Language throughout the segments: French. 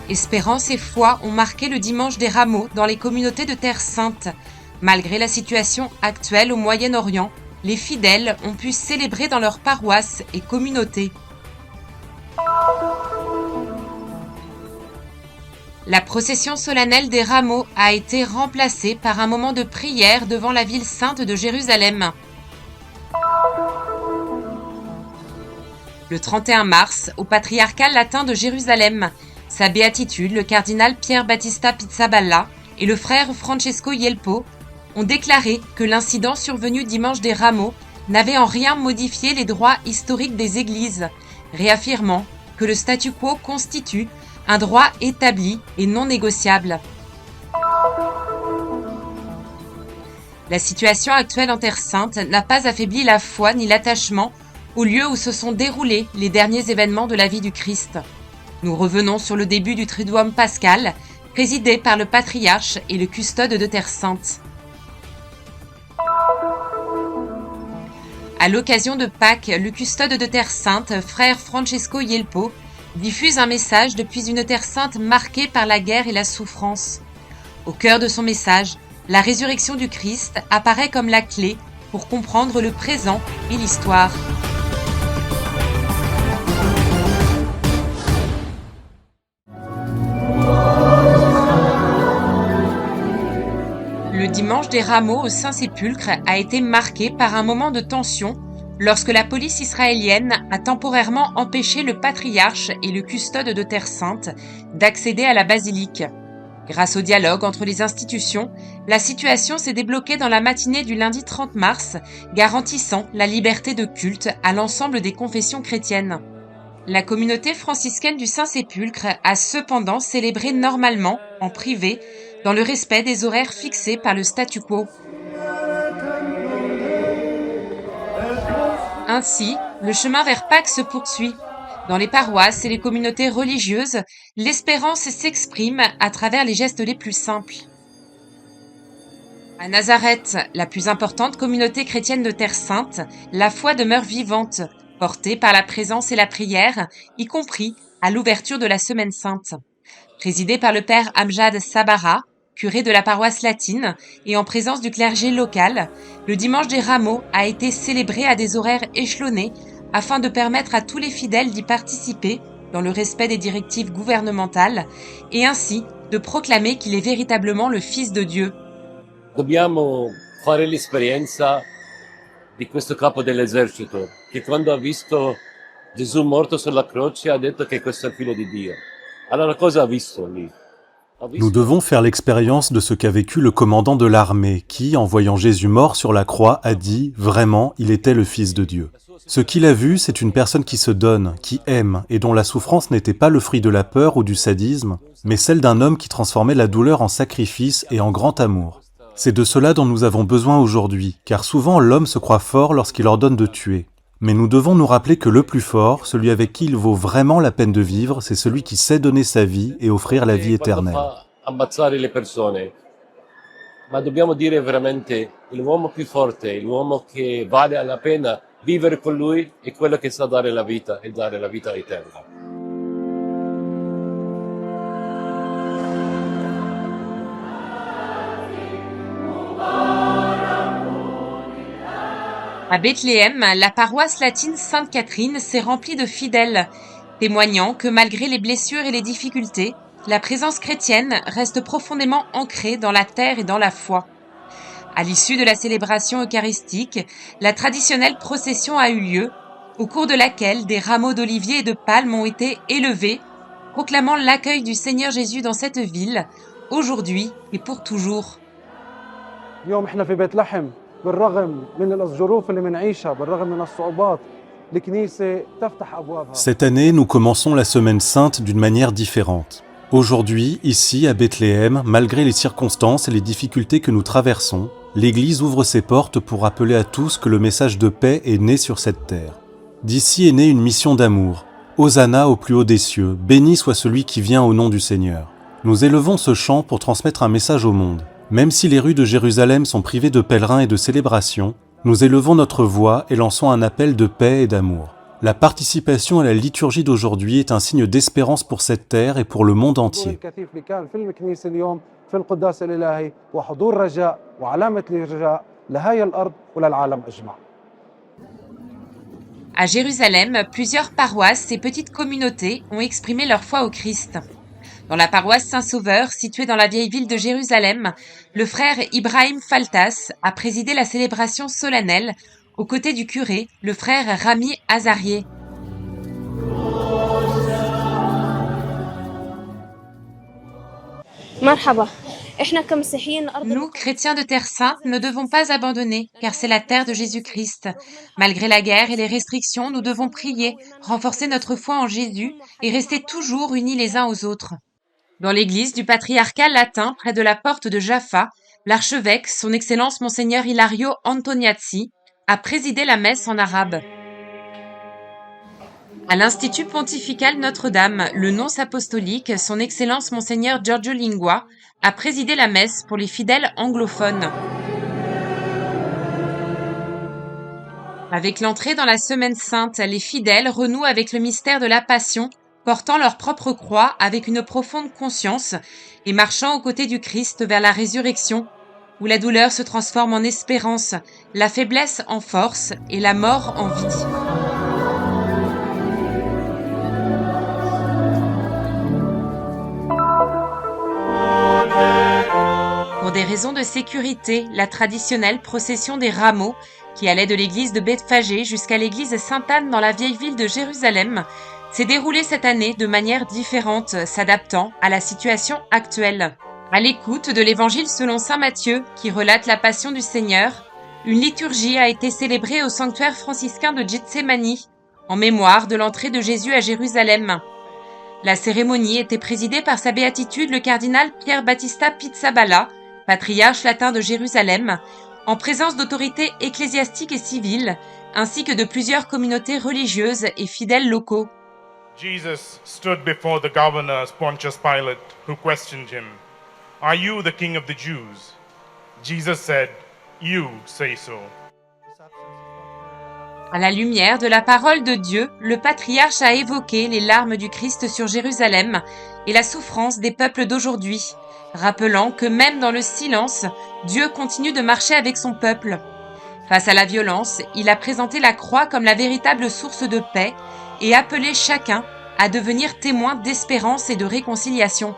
Espérance et foi ont marqué le dimanche des Rameaux dans les communautés de Terre Sainte. Malgré la situation actuelle au Moyen-Orient, les fidèles ont pu célébrer dans leurs paroisses et communautés. La procession solennelle des Rameaux a été remplacée par un moment de prière devant la ville sainte de Jérusalem. Le 31 mars, au patriarcat latin de Jérusalem, sa béatitude, le cardinal Pier Battista Pizzaballa et le frère Francesco Yelpo ont déclaré que l'incident survenu dimanche des Rameaux n'avait en rien modifié les droits historiques des églises, réaffirmant que le statu quo constitue un droit établi et non négociable. La situation actuelle en Terre Sainte n'a pas affaibli la foi ni l'attachement au lieu où se sont déroulés les derniers événements de la vie du Christ. Nous revenons sur le début du Triduum pascal, présidé par le patriarche et le custode de Terre Sainte. À l'occasion de Pâques, le custode de Terre Sainte, frère Francesco Yelpo, diffuse un message depuis une Terre Sainte marquée par la guerre et la souffrance. Au cœur de son message, la résurrection du Christ apparaît comme la clé pour comprendre le présent et l'histoire. Le dimanche des Rameaux au Saint-Sépulcre a été marqué par un moment de tension lorsque la police israélienne a temporairement empêché le patriarche et le custode de Terre Sainte d'accéder à la basilique. Grâce au dialogue entre les institutions, la situation s'est débloquée dans la matinée du lundi 30 mars, garantissant la liberté de culte à l'ensemble des confessions chrétiennes. La communauté franciscaine du Saint-Sépulcre a cependant célébré normalement, en privé, dans le respect des horaires fixés par le statu quo. Ainsi, le chemin vers Pâques se poursuit. Dans les paroisses et les communautés religieuses, l'espérance s'exprime à travers les gestes les plus simples. À Nazareth, la plus importante communauté chrétienne de Terre Sainte, la foi demeure vivante, portée par la présence et la prière, y compris à l'ouverture de la Semaine Sainte. Présidé par le père Amjad Sabara, curé de la paroisse latine, et en présence du clergé local, le dimanche des Rameaux a été célébré à des horaires échelonnés afin de permettre à tous les fidèles d'y participer dans le respect des directives gouvernementales et ainsi de proclamer qu'il est véritablement le Fils de Dieu. Dobbiamo fare l'esperienza di questo capo dell'esercito che quando ha visto Gesù morto sulla croce ha detto che questo è il figlio di Dio. Allora cosa ha visto lì? Nous devons faire l'expérience de ce qu'a vécu le commandant de l'armée qui, en voyant Jésus mort sur la croix, a dit « Vraiment, il était le Fils de Dieu ». Ce qu'il a vu, c'est une personne qui se donne, qui aime, et dont la souffrance n'était pas le fruit de la peur ou du sadisme, mais celle d'un homme qui transformait la douleur en sacrifice et en grand amour. C'est de cela dont nous avons besoin aujourd'hui, car souvent l'homme se croit fort lorsqu'il ordonne de tuer. Mais nous devons nous rappeler que le plus fort, celui avec qui il vaut vraiment la peine de vivre, c'est celui qui sait donner sa vie et offrir la vie éternelle. Ammazzare le persone. Ma dobbiamo dire veramente l'uomo più forte, l'uomo che vale la pena vivere con lui è quello che sa dare la vita e dare la vita eterna. À Bethléem, la paroisse latine Sainte-Catherine s'est remplie de fidèles, témoignant que malgré les blessures et les difficultés, la présence chrétienne reste profondément ancrée dans la terre et dans la foi. À l'issue de la célébration eucharistique, la traditionnelle procession a eu lieu, au cours de laquelle des rameaux d'olivier et de palmes ont été élevés, proclamant l'accueil du Seigneur Jésus dans cette ville, aujourd'hui et pour toujours. Cette année, nous commençons la Semaine Sainte d'une manière différente. Aujourd'hui, ici, à Bethléem, malgré les circonstances et les difficultés que nous traversons, l'Église ouvre ses portes pour rappeler à tous que le message de paix est né sur cette terre. D'ici est née une mission d'amour. Hosanna au plus haut des cieux, béni soit celui qui vient au nom du Seigneur. Nous élevons ce chant pour transmettre un message au monde. Même si les rues de Jérusalem sont privées de pèlerins et de célébrations, nous élevons notre voix et lançons un appel de paix et d'amour. La participation à la liturgie d'aujourd'hui est un signe d'espérance pour cette terre et pour le monde entier. À Jérusalem, plusieurs paroisses et petites communautés ont exprimé leur foi au Christ. Dans la paroisse Saint-Sauveur, située dans la vieille ville de Jérusalem, le frère Ibrahim Faltas a présidé la célébration solennelle aux côtés du curé, le frère Rami Azarié. Nous, chrétiens de Terre Sainte, ne devons pas abandonner, car c'est la terre de Jésus-Christ. Malgré la guerre et les restrictions, nous devons prier, renforcer notre foi en Jésus et rester toujours unis les uns aux autres. Dans l'église du patriarcat latin, près de la porte de Jaffa, l'archevêque, son Excellence Monseigneur Ilario Antoniazzi, a présidé la messe en arabe. À l'Institut pontifical Notre-Dame, le nonce apostolique, son Excellence Monseigneur Giorgio Lingua, a présidé la messe pour les fidèles anglophones. Avec l'entrée dans la Semaine Sainte, les fidèles renouent avec le mystère de la Passion, portant leur propre croix avec une profonde conscience et marchant aux côtés du Christ vers la résurrection, où la douleur se transforme en espérance, la faiblesse en force et la mort en vie. Pour des raisons de sécurité, la traditionnelle procession des rameaux, qui allait de l'église de Bethphagée jusqu'à l'église Sainte-Anne dans la vieille ville de Jérusalem, s'est déroulée cette année de manière différente, s'adaptant à la situation actuelle. À l'écoute de l'évangile selon saint Matthieu, qui relate la passion du Seigneur, une liturgie a été célébrée au sanctuaire franciscain de Gethsémani, en mémoire de l'entrée de Jésus à Jérusalem. La cérémonie était présidée par sa béatitude le cardinal Pier Battista Pizzaballa, patriarche latin de Jérusalem, en présence d'autorités ecclésiastiques et civiles, ainsi que de plusieurs communautés religieuses et fidèles locaux. Jesus stood before the governor Pontius Pilate, who questioned him, "Are you the king of the Jews?" Jesus said, "You say so." À la lumière de la parole de Dieu, le patriarche a évoqué les larmes du Christ sur Jérusalem et la souffrance des peuples d'aujourd'hui, rappelant que même dans le silence, Dieu continue de marcher avec son peuple. Face à la violence, il a présenté la croix comme la véritable source de paix et appelé chacun à devenir témoin d'espérance et de réconciliation.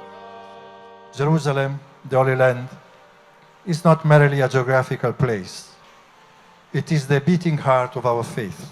Jerusalem, the Holy Land, is not merely a geographical place. It is the beating heart of our faith.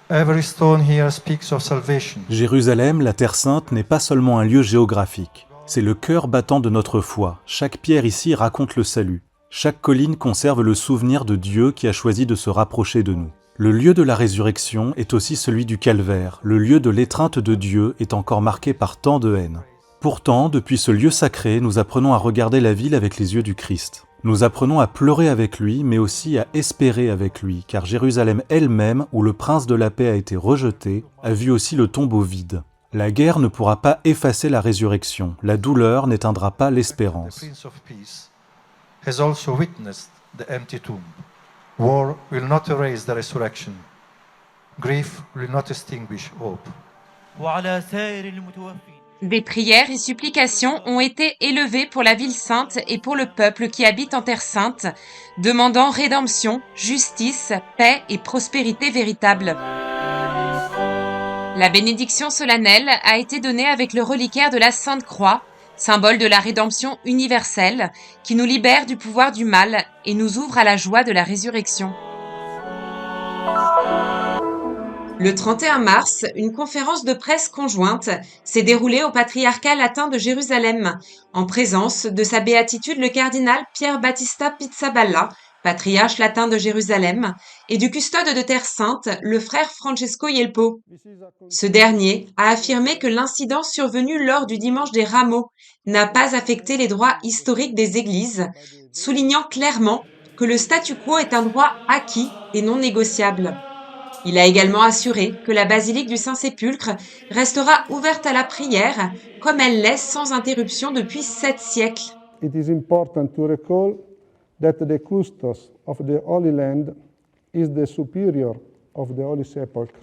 Every stone here speaks of salvation. Jérusalem, la Terre Sainte, n'est pas seulement un lieu géographique. C'est le cœur battant de notre foi. Chaque pierre ici raconte le salut. Chaque colline conserve le souvenir de Dieu qui a choisi de se rapprocher de nous. Le lieu de la résurrection est aussi celui du calvaire. Le lieu de l'étreinte de Dieu est encore marqué par tant de haine. Pourtant, depuis ce lieu sacré, nous apprenons à regarder la ville avec les yeux du Christ. Nous apprenons à pleurer avec lui, mais aussi à espérer avec lui, car Jérusalem elle-même, où le prince de la paix a été rejeté, a vu aussi le tombeau vide. La guerre ne pourra pas effacer la résurrection, la douleur n'éteindra pas l'espérance. The Prince of Peace has also witnessed the empty tomb. War will not erase the resurrection. Grief will not extinguish hope. Des prières et supplications ont été élevées pour la ville sainte et pour le peuple qui habite en Terre Sainte, demandant rédemption, justice, paix et prospérité véritable. La bénédiction solennelle a été donnée avec le reliquaire de la Sainte Croix, symbole de la rédemption universelle, qui nous libère du pouvoir du mal et nous ouvre à la joie de la résurrection. Le 31 mars, une conférence de presse conjointe s'est déroulée au patriarcat latin de Jérusalem, en présence de sa béatitude le cardinal Pier Battista Pizzaballa, patriarche latin de Jérusalem, et du custode de Terre Sainte, le frère Francesco Yelpo. Ce dernier a affirmé que l'incident survenu lors du dimanche des Rameaux n'a pas affecté les droits historiques des églises, soulignant clairement que le statu quo est un droit acquis et non négociable. Il a également assuré que la basilique du Saint-Sépulcre restera ouverte à la prière, comme elle l'est sans interruption depuis 7 siècles. It is important to recall that the custos of the Holy Land is the superior of the Holy Sepulchre,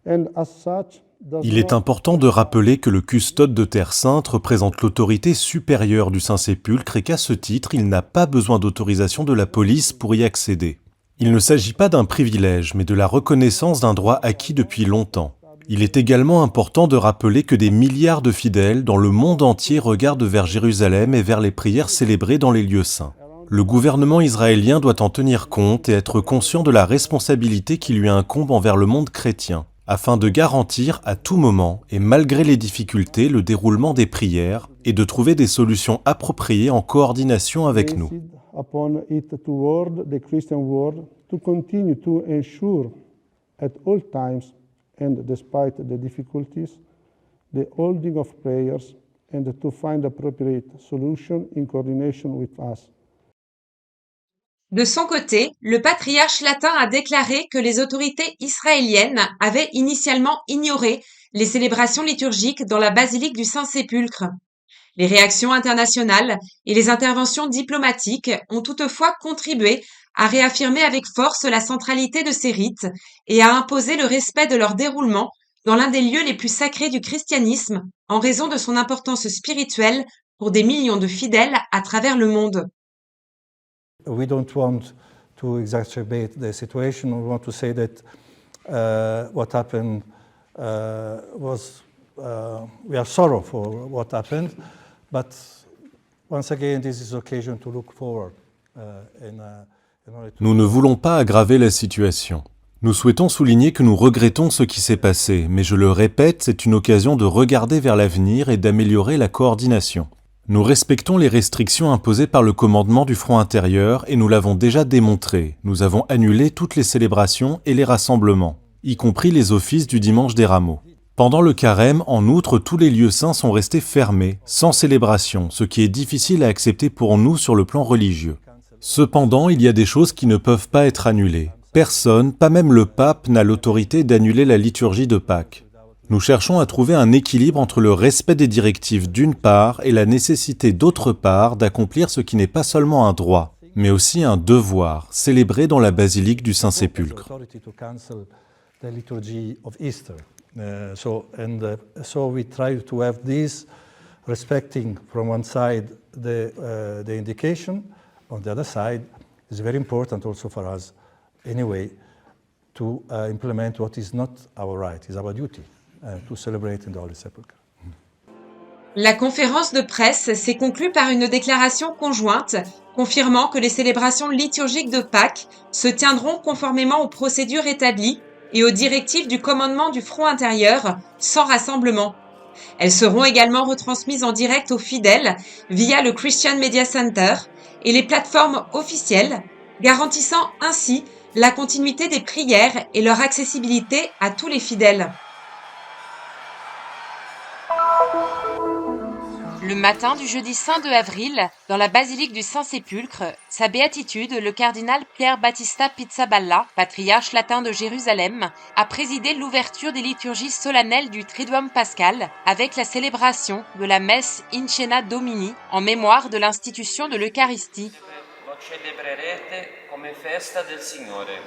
and as such does Il est not important de rappeler que le custode de Terre Sainte représente l'autorité supérieure du Saint-Sépulcre et qu'à ce titre, il n'a pas besoin d'autorisation de la police pour y accéder. Il ne s'agit pas d'un privilège, mais de la reconnaissance d'un droit acquis depuis longtemps. Il est également important de rappeler que des milliards de fidèles dans le monde entier regardent vers Jérusalem et vers les prières célébrées dans les lieux saints. Le gouvernement israélien doit en tenir compte et être conscient de la responsabilité qui lui incombe envers le monde chrétien, afin de garantir à tout moment et malgré les difficultés le déroulement des prières et de trouver des solutions appropriées en coordination avec nous. based upon it toward the Christian world to continue to ensure at all times and despite the difficulties the holding of prayers and to find appropriate solution in coordination with us. De son côté, le patriarche latin a déclaré que les autorités israéliennes avaient initialement ignoré les célébrations liturgiques dans la basilique du Saint-Sépulcre. Les réactions internationales et les interventions diplomatiques ont toutefois contribué à réaffirmer avec force la centralité de ces rites et à imposer le respect de leur déroulement dans l'un des lieux les plus sacrés du christianisme en raison de son importance spirituelle pour des millions de fidèles à travers le monde. We don't want to exacerbate the situation. We want to say that what happened was, we are sorry for what happened, but once again, this is occasion to look forward in order to... Nous ne voulons pas aggraver la situation. Nous souhaitons souligner que nous regrettons ce qui s'est passé, mais je le répète, c'est une occasion de regarder vers l'avenir et d'améliorer la coordination. Nous respectons les restrictions imposées par le commandement du front intérieur et nous l'avons déjà démontré. Nous avons annulé toutes les célébrations et les rassemblements, y compris les offices du dimanche des Rameaux. Pendant le carême, en outre, tous les lieux saints sont restés fermés, sans célébration, ce qui est difficile à accepter pour nous sur le plan religieux. Cependant, il y a des choses qui ne peuvent pas être annulées. Personne, pas même le pape, n'a l'autorité d'annuler la liturgie de Pâques. Nous cherchons à trouver un équilibre entre le respect des directives d'une part et la nécessité d'autre part d'accomplir ce qui n'est pas seulement un droit, mais aussi un devoir, célébré dans la basilique du Saint-Sépulcre. So we try to have this, respecting from one side the indication, on the other side, it's very important also for us, anyway, to implement what is not our right, is our duty, to celebrate in the Holy Sepulchre. La conférence de presse s'est conclue par une déclaration conjointe confirmant que les célébrations liturgiques de Pâques se tiendront conformément aux procédures établies et aux directives du commandement du front intérieur sans rassemblement. Elles seront également retransmises en direct aux fidèles via le Christian Media Center et les plateformes officielles, garantissant ainsi la continuité des prières et leur accessibilité à tous les fidèles. Le matin du jeudi saint 2 avril, dans la basilique du Saint-Sépulcre, sa béatitude, le cardinal Pier Battista Pizzaballa, patriarche latin de Jérusalem, a présidé l'ouverture des liturgies solennelles du Triduum pascal avec la célébration de la messe In Cena Domini en mémoire de l'institution de l'Eucharistie. Lo celebrerete come festa del Signore,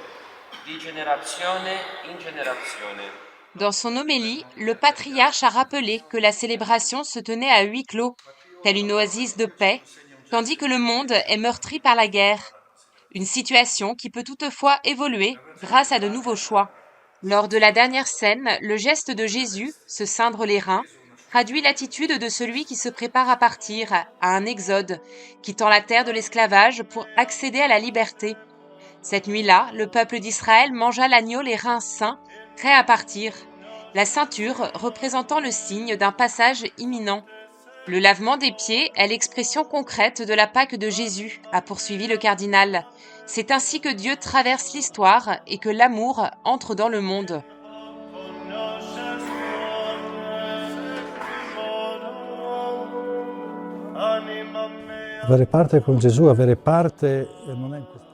di generazione in generazione. Dans son homélie, le patriarche a rappelé que la célébration se tenait à huis clos, telle une oasis de paix, tandis que le monde est meurtri par la guerre. Une situation qui peut toutefois évoluer grâce à de nouveaux choix. Lors de la dernière scène, le geste de Jésus, se ceindre les reins, traduit l'attitude de celui qui se prépare à partir, à un exode, quittant la terre de l'esclavage pour accéder à la liberté. Cette nuit-là, le peuple d'Israël mangea l'agneau les reins sains, prêt à partir, la ceinture représentant le signe d'un passage imminent. Le lavement des pieds est l'expression concrète de la Pâque de Jésus, a poursuivi le cardinal. C'est ainsi que Dieu traverse l'histoire et que l'amour entre dans le monde.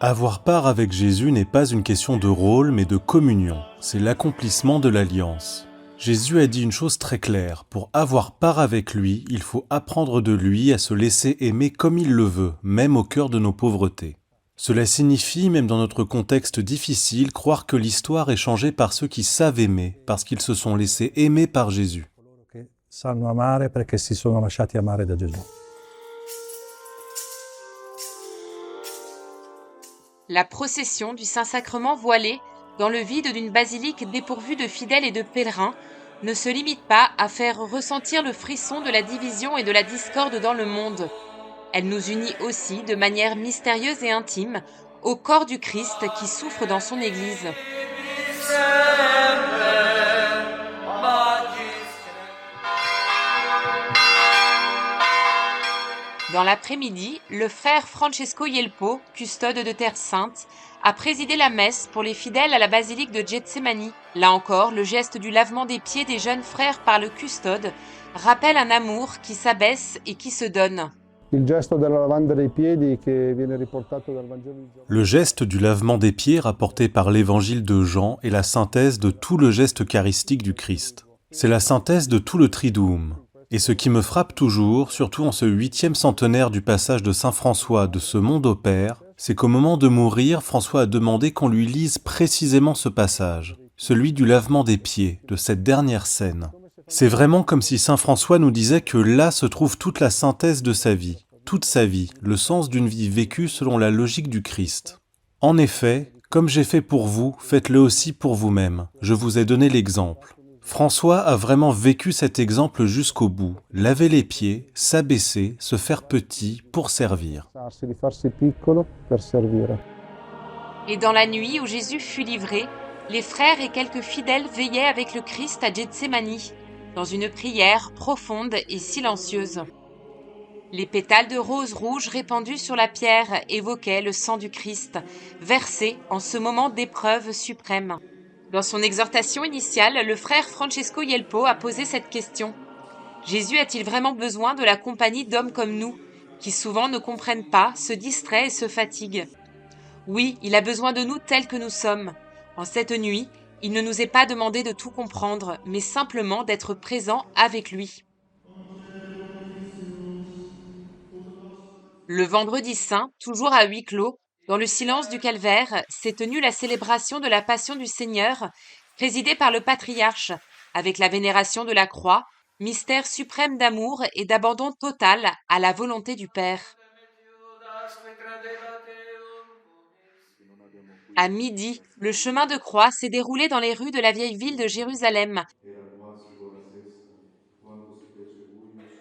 Avoir part avec Jésus n'est pas une question de rôle, mais de communion. C'est l'accomplissement de l'alliance. Jésus a dit une chose très claire. Pour avoir part avec lui, il faut apprendre de lui à se laisser aimer comme il le veut, même au cœur de nos pauvretés. Cela signifie, même dans notre contexte difficile, croire que l'histoire est changée par ceux qui savent aimer, parce qu'ils se sont laissés aimer par Jésus. Che sanno amare perché si sono lasciati amare da Gesù. La procession du Saint-Sacrement voilé dans le vide d'une basilique dépourvue de fidèles et de pèlerins ne se limite pas à faire ressentir le frisson de la division et de la discorde dans le monde. Elle nous unit aussi de manière mystérieuse et intime au corps du Christ qui souffre dans son Église. Dans l'après-midi, le frère Francesco Yelpo, custode de Terre Sainte, a présidé la messe pour les fidèles à la basilique de Getsemani. Là encore, le geste du lavement des pieds des jeunes frères par le custode rappelle un amour qui s'abaisse et qui se donne. Le geste du lavement des pieds rapporté par l'évangile de Jean est la synthèse de tout le geste eucharistique du Christ. C'est la synthèse de tout le Triduum. Et ce qui me frappe toujours, surtout en ce 8e centenaire du passage de saint François de ce monde au Père, c'est qu'au moment de mourir, François a demandé qu'on lui lise précisément ce passage, celui du lavement des pieds, de cette dernière scène. C'est vraiment comme si saint François nous disait que là se trouve toute la synthèse de sa vie, toute sa vie, le sens d'une vie vécue selon la logique du Christ. En effet, comme j'ai fait pour vous, faites-le aussi pour vous-même. Je vous ai donné l'exemple. François a vraiment vécu cet exemple jusqu'au bout, laver les pieds, s'abaisser, se faire petit pour servir. Et dans la nuit où Jésus fut livré, les frères et quelques fidèles veillaient avec le Christ à Getsemani, dans une prière profonde et silencieuse. Les pétales de rose rouge répandus sur la pierre évoquaient le sang du Christ, versé en ce moment d'épreuve suprême. Dans son exhortation initiale, le frère Francesco Yelpo a posé cette question. Jésus a-t-il vraiment besoin de la compagnie d'hommes comme nous, qui souvent ne comprennent pas, se distraient et se fatiguent? Oui, il a besoin de nous tels que nous sommes. En cette nuit, il ne nous est pas demandé de tout comprendre, mais simplement d'être présents avec lui. Le vendredi saint, toujours à huis clos, dans le silence du calvaire, s'est tenue la célébration de la Passion du Seigneur, présidée par le patriarche, avec la vénération de la croix, mystère suprême d'amour et d'abandon total à la volonté du Père. À midi, le chemin de croix s'est déroulé dans les rues de la vieille ville de Jérusalem.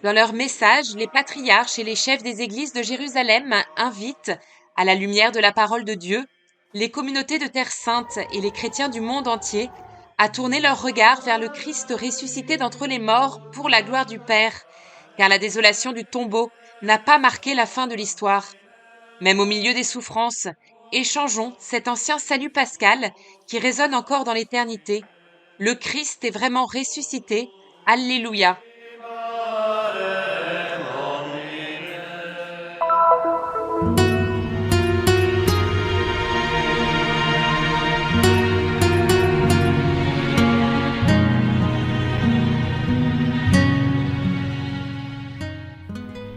Dans leur message, les patriarches et les chefs des églises de Jérusalem invitent, à la lumière de la parole de Dieu, les communautés de Terre Sainte et les chrétiens du monde entier à tourner leur regard vers le Christ ressuscité d'entre les morts pour la gloire du Père, car la désolation du tombeau n'a pas marqué la fin de l'histoire. Même au milieu des souffrances, échangeons cet ancien salut pascal qui résonne encore dans l'éternité. Le Christ est vraiment ressuscité. Alléluia.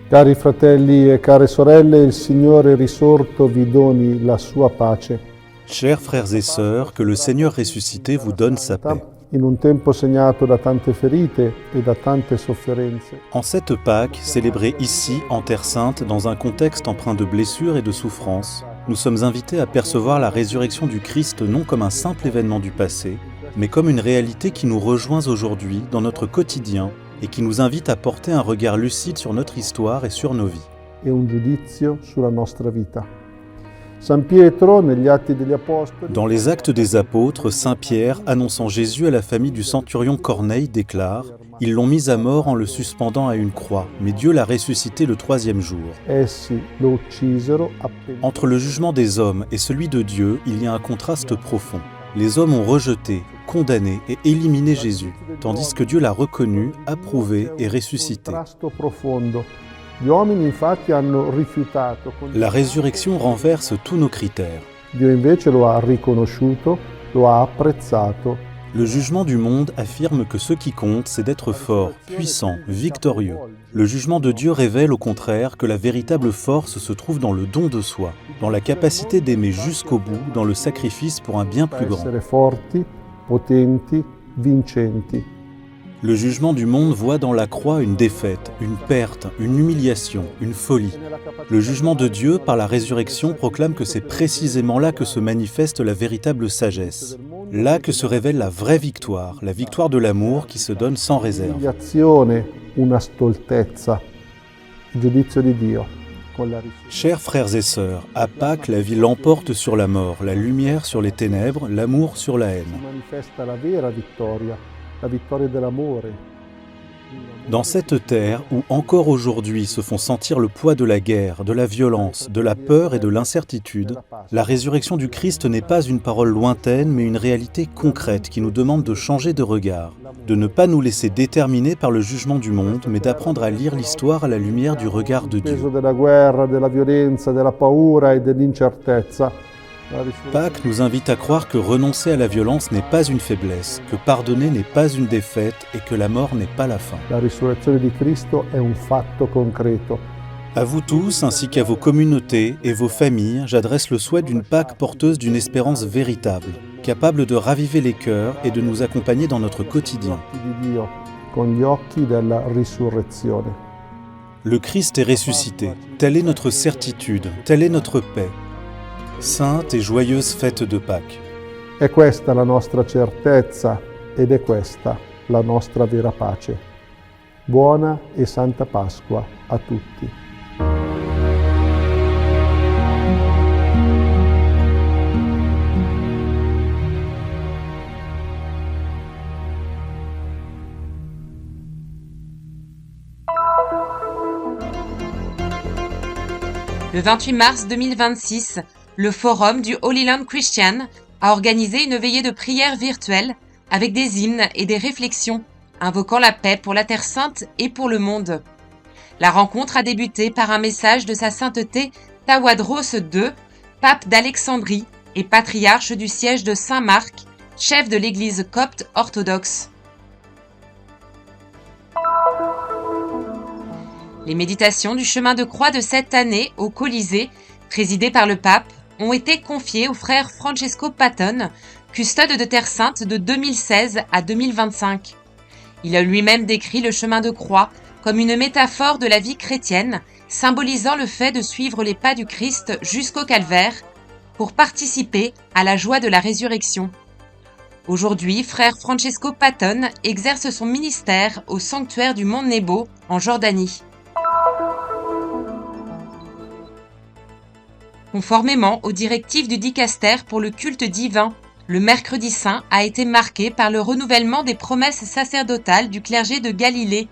Cari fratelli e care sorelle, il Signore risorto vi doni la sua pace. Chers frères et sœurs, que le Seigneur ressuscité vous donne sa paix. In un tempo segnato da tante ferite e da tante sofferenze. En cette Pâque, célébrée ici, en Terre Sainte, dans un contexte empreint de blessures et de souffrances, nous sommes invités à percevoir la résurrection du Christ non comme un simple événement du passé, mais comme une réalité qui nous rejoint aujourd'hui dans notre quotidien et qui nous invite à porter un regard lucide sur notre histoire et sur nos vies. E un giudizio sulla nostra vita. San Pietro, negli Atti degli Apostoli, Dans les Actes des Apôtres, Saint Pierre, annonçant Jésus à la famille du centurion Corneille, déclare « Ils l'ont mis à mort en le suspendant à une croix, mais Dieu l'a ressuscité le 3e jour. essi lo uccisero appena. » Entre le jugement des hommes et celui de Dieu, il y a un contraste profond. Les hommes ont rejeté, condamné et éliminé Jésus, tandis que Dieu l'a reconnu, approuvé et ressuscité. Contrasto profondo. Gli uomini infatti hanno rifiutato. La résurrection renverse tous nos critères. Dio invece lo ha riconosciuto, lo ha apprezzato. Le jugement du monde affirme que ce qui compte, c'est d'être fort, puissant, victorieux. Le jugement de Dieu révèle au contraire que la véritable force se trouve dans le don de soi, dans la capacité d'aimer jusqu'au bout, dans le sacrifice pour un bien plus grand. Le jugement du monde voit dans la croix une défaite, une perte, une humiliation, une folie. Le jugement de Dieu, par la résurrection, proclame que c'est précisément là que se manifeste la véritable sagesse. Là que se révèle la vraie victoire, la victoire de l'amour qui se donne sans réserve. Chers frères et sœurs, à Pâques, la vie l'emporte sur la mort, la lumière sur les ténèbres, l'amour sur la haine. Dans cette terre où encore aujourd'hui se font sentir le poids de la guerre, de la violence, de la peur et de l'incertitude, la résurrection du Christ n'est pas une parole lointaine mais une réalité concrète qui nous demande de changer de regard, de ne pas nous laisser déterminer par le jugement du monde mais d'apprendre à lire l'histoire à la lumière du regard de Dieu. Pâques nous invite à croire que renoncer à la violence n'est pas une faiblesse, que pardonner n'est pas une défaite et que la mort n'est pas la fin. À vous tous, ainsi qu'à vos communautés et vos familles, j'adresse le souhait d'une Pâques porteuse d'une espérance véritable, capable de raviver les cœurs et de nous accompagner dans notre quotidien. Le Christ est ressuscité, telle est notre certitude, telle est notre paix. Sainte et joyeuse fête de Pâques. È questa la nostra certezza ed è questa la nostra vera pace. Buona e Santa Pasqua a tutti. Le 28 mars 2026, le Forum du Holy Land Christian a organisé une veillée de prière virtuelle avec des hymnes et des réflexions invoquant la paix pour la Terre Sainte et pour le monde. La rencontre a débuté par un message de sa sainteté Tawadros II, pape d'Alexandrie et patriarche du siège de Saint-Marc, chef de l'Église copte orthodoxe. Les méditations du chemin de croix de cette année au Colisée, présidées par le pape, ont été confiées au frère Francesco Patton, custode de Terre Sainte de 2016 à 2025. Il a lui-même décrit le chemin de croix comme une métaphore de la vie chrétienne, symbolisant le fait de suivre les pas du Christ jusqu'au calvaire pour participer à la joie de la résurrection. Aujourd'hui, frère Francesco Patton exerce son ministère au sanctuaire du Mont Nebo en Jordanie. Conformément aux directives du dicaster pour le culte divin, le mercredi saint a été marqué par le renouvellement des promesses sacerdotales du clergé de Galilée,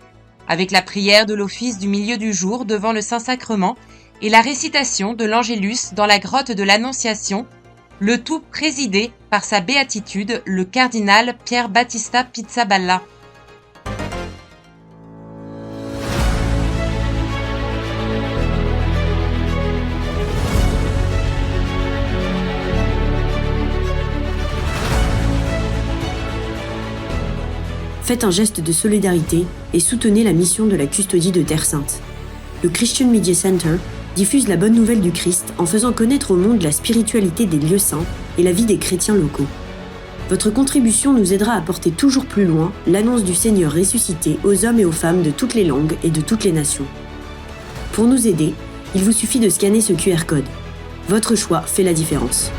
avec la prière de l'office du milieu du jour devant le Saint-Sacrement et la récitation de l'Angélus dans la grotte de l'Annonciation, le tout présidé par sa béatitude, le cardinal Pier Battista Pizzaballa. Faites un geste de solidarité et soutenez la mission de la custodie de Terre Sainte. Le Christian Media Center diffuse la bonne nouvelle du Christ en faisant connaître au monde la spiritualité des lieux saints et la vie des chrétiens locaux. Votre contribution nous aidera à porter toujours plus loin l'annonce du Seigneur ressuscité aux hommes et aux femmes de toutes les langues et de toutes les nations. Pour nous aider, il vous suffit de scanner ce QR code. Votre choix fait la différence.